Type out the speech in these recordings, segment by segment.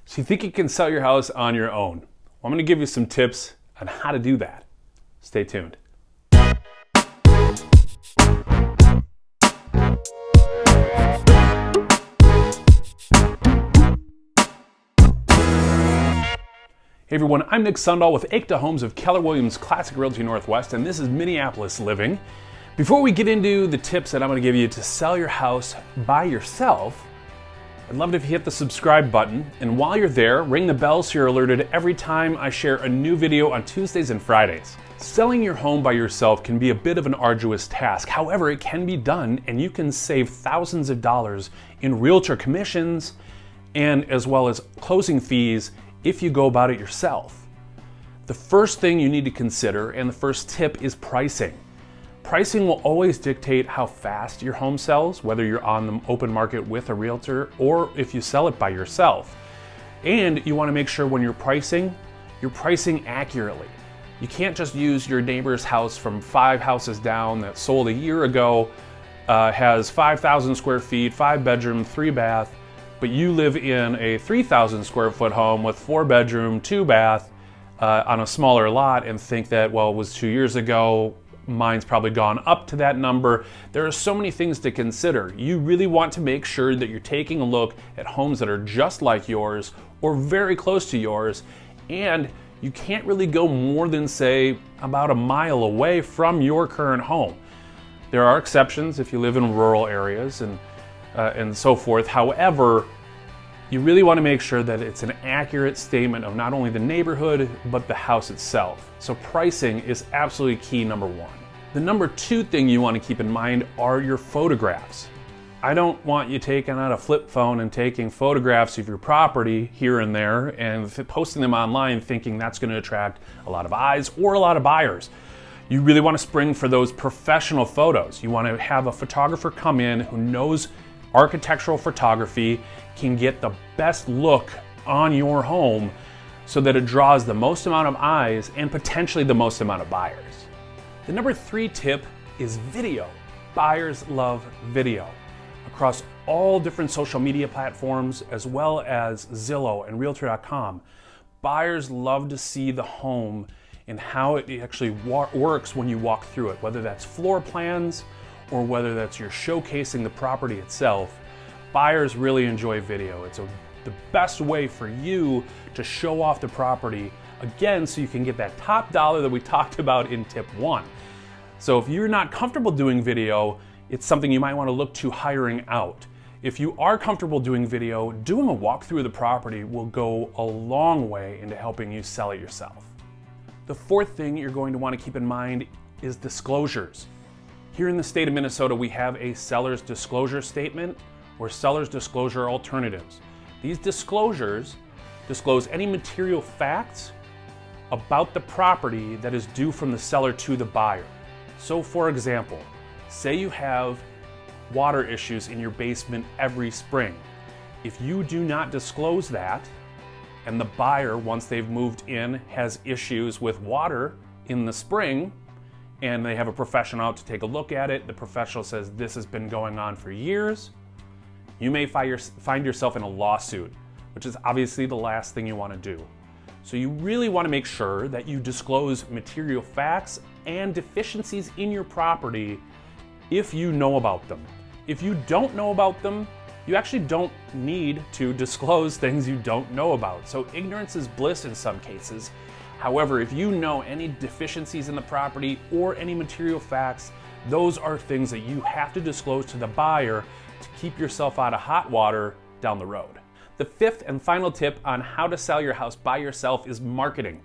So you think you can sell your house on your own? Well, I'm going to give you some tips on how to do that. Stay tuned. Hey everyone, I'm Nick Sundahl with Acta Homes of Keller Williams Classic Realty Northwest, and this is Minneapolis Living. Before we get into the tips that I'm going to give you to sell your house by yourself, I'd love it if you hit the subscribe button, and while you're there, ring the bell so you're alerted every time I share a new video on Tuesdays and Fridays. Selling your home by yourself can be a bit of an arduous task. However, it can be done, and you can save thousands of dollars in realtor commissions and as well as closing fees if you go about it yourself. The first thing you need to consider, and the first tip, is pricing. Pricing will always dictate how fast your home sells, whether you're on the open market with a realtor or if you sell it by yourself. And you want to make sure when you're pricing accurately. You can't just use your neighbor's house from 5 houses down that sold a year ago, has 5,000 square feet, 5 bedroom, 3 bath, but you live in a 3,000 square foot home with 4 bedroom, 2 bath on a smaller lot and think that, well, it was 2 years ago, mine's probably gone up to that number. There are so many things to consider. You really want to make sure that you're taking a look at homes that are just like yours or very close to yours, and you can't really go more than, say, about a mile away from your current home. There are exceptions if you live in rural areas and so forth. However, you really want to make sure that it's an accurate statement of not only the neighborhood, but the house itself. So pricing is absolutely key, number one. The number 2 thing you want to keep in mind are your photographs. I don't want you taking out a flip phone and taking photographs of your property here and there and posting them online thinking that's going to attract a lot of eyes or a lot of buyers. You really want to spring for those professional photos. You want to have a photographer come in who knows architectural photography, can get the best look on your home so that it draws the most amount of eyes and potentially the most amount of buyers. The number 3 tip is video. Buyers love video. Across all different social media platforms as well as Zillow and Realtor.com, buyers love to see the home and how it actually works when you walk through it, whether that's floor plans or whether that's you're showcasing the property itself. Buyers really enjoy video. It's the best way for you to show off the property, again, so you can get that top dollar that we talked about in tip 1. So if you're not comfortable doing video, it's something you might want to look to hiring out. If you are comfortable doing video, doing a walkthrough of the property will go a long way into helping you sell it yourself. The 4th thing you're going to want to keep in mind is disclosures. Here in the state of Minnesota, we have a seller's disclosure statement or seller's disclosure alternatives. These disclosures disclose any material facts about the property that is due from the seller to the buyer. So for example, say you have water issues in your basement every spring. If you do not disclose that, and the buyer, once they've moved in, has issues with water in the spring, and they have a professional out to take a look at it, the professional says this has been going on for years, you may find yourself in a lawsuit, which is obviously the last thing you want to do. So you really want to make sure that you disclose material facts and deficiencies in your property if you know about them. If you don't know about them, you actually don't need to disclose things you don't know about. So ignorance is bliss in some cases. However, if you know any deficiencies in the property or any material facts, those are things that you have to disclose to the buyer to keep yourself out of hot water down the road. The 5th and final tip on how to sell your house by yourself is marketing.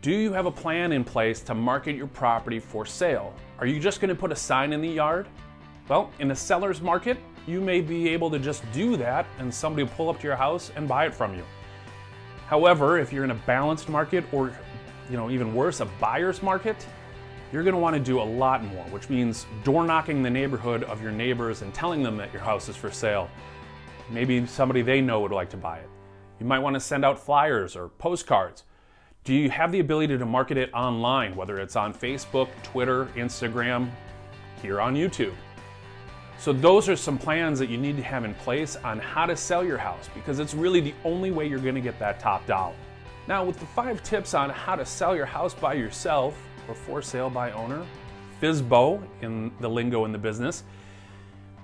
Do you have a plan in place to market your property for sale? Are you just going to put a sign in the yard? Well, in a seller's market, you may be able to just do that and somebody will pull up to your house and buy it from you. However, if you're in a balanced market or, even worse, a buyer's market, you're going to want to do a lot more, which means door knocking the neighborhood of your neighbors and telling them that your house is for sale. Maybe somebody they know would like to buy it. You might want to send out flyers or postcards. Do you have the ability to market it online, whether it's on Facebook, Twitter, Instagram, here on YouTube? So those are some plans that you need to have in place on how to sell your house, because it's really the only way you're gonna get that top dollar. Now, with the 5 tips on how to sell your house by yourself, or for sale by owner, FSBO in the lingo in the business,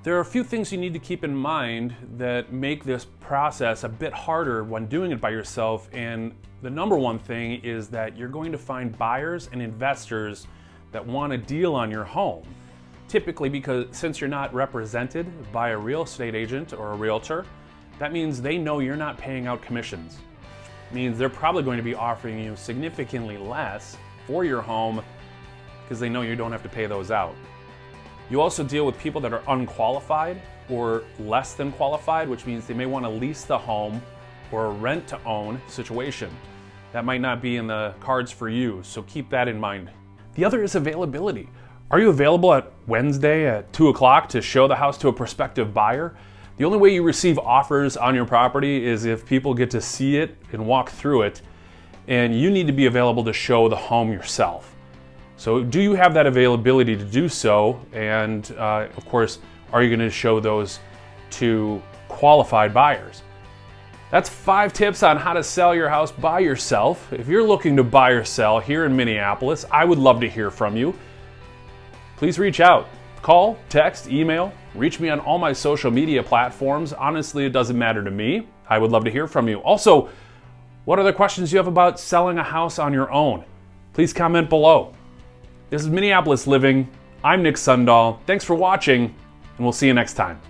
there are a few things you need to keep in mind that make this process a bit harder when doing it by yourself. And the number one thing is that you're going to find buyers and investors that want a deal on your home. Typically, because since you're not represented by a real estate agent or a realtor, that means they know you're not paying out commissions. It means they're probably going to be offering you significantly less for your home because they know you don't have to pay those out. You also deal with people that are unqualified or less than qualified, which means they may want to lease the home or a rent to own situation. That might not be in the cards for you, so keep that in mind. The other is availability. Are you available at Wednesday at 2 o'clock to show the house to a prospective buyer? The only way you receive offers on your property is if people get to see it and walk through it, and you need to be available to show the home yourself. So do you have that availability to do so? And of course, are you going to show those to qualified buyers? That's 5 tips on how to sell your house by yourself. If you're looking to buy or sell here in Minneapolis, I would love to hear from you. Please reach out. Call, text, email, reach me on all my social media platforms. Honestly, it doesn't matter to me. I would love to hear from you. Also, what other questions do you have about selling a house on your own? Please comment below. This is Minneapolis Living. I'm Nick Sundahl. Thanks for watching, and we'll see you next time.